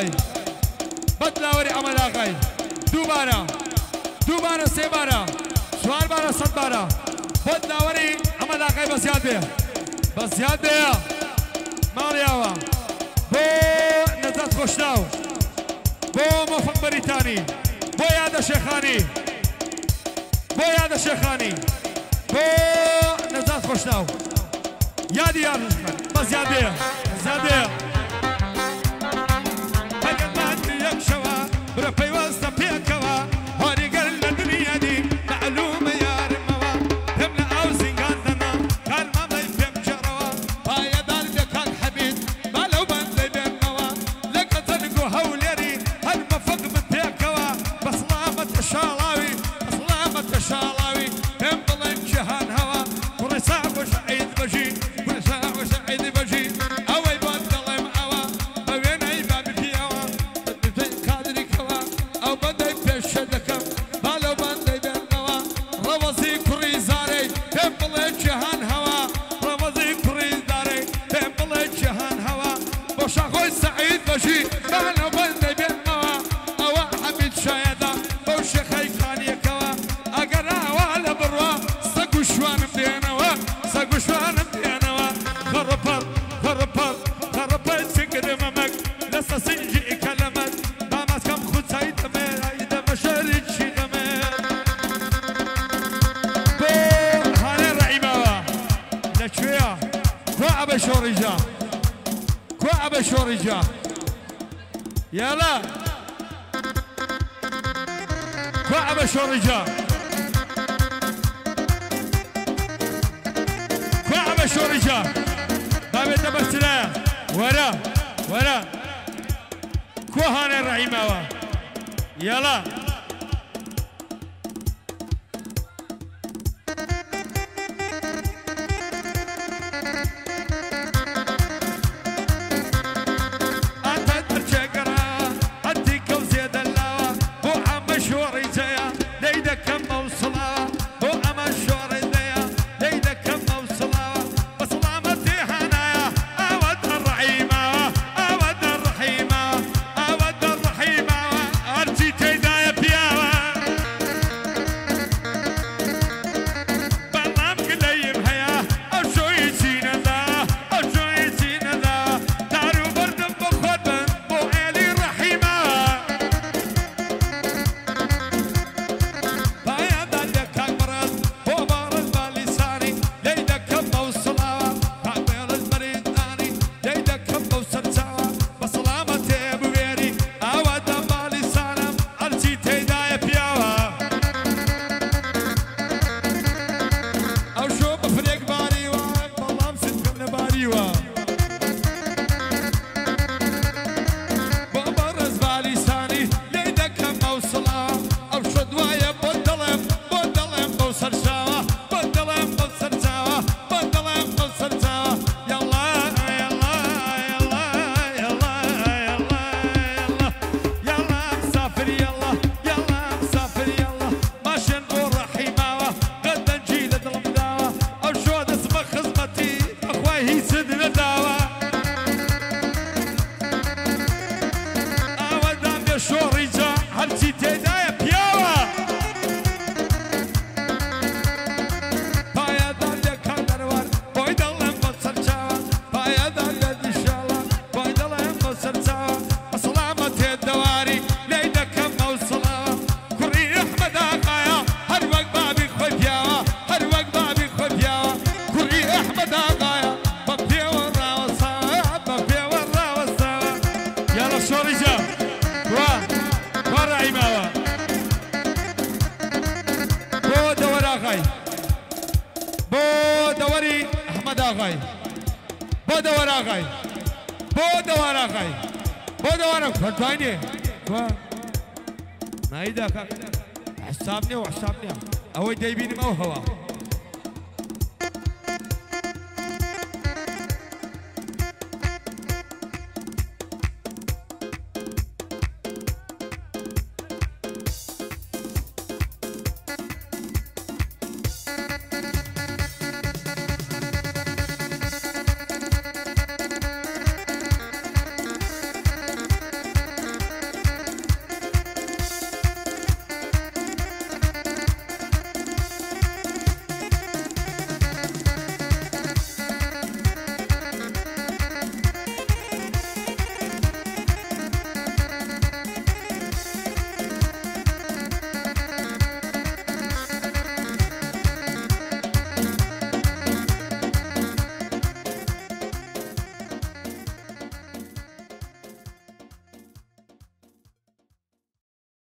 آقای بدلاوری عمل آقای دوباره سه باره چهار باره صد باره بدلاوری عمل آقای بزیاد بیا مالی آوا بو نزد خوشناو بو موفق بریتانی بو یاد شیخانی بو نزد خوشناو یادی بزیاد بیا هەگەر مادی یەک شەوە برە پەیوەستە پێکەوە هۆریگەر لە دنیا دی معلومە یارمەوە پێم لە ئاو زینگان دەنا کارمەڵی پێم جێڕەوە پایەدار بێ کاک حەبید با لەو بەندەی بێنەوە لە گەجەنگ و هەولێری هەر مەفەق بن پێکەوە بە سڵامەتە شاڵاوی پێم بڵێن جیهان هەوە کوڕی ساعب و شەعید بەژی شورجا يلا كعب شورجا بابي تبرتلا ورا كوهان الرحيمة يلا حسابني وحسابني أو دايبين ما هو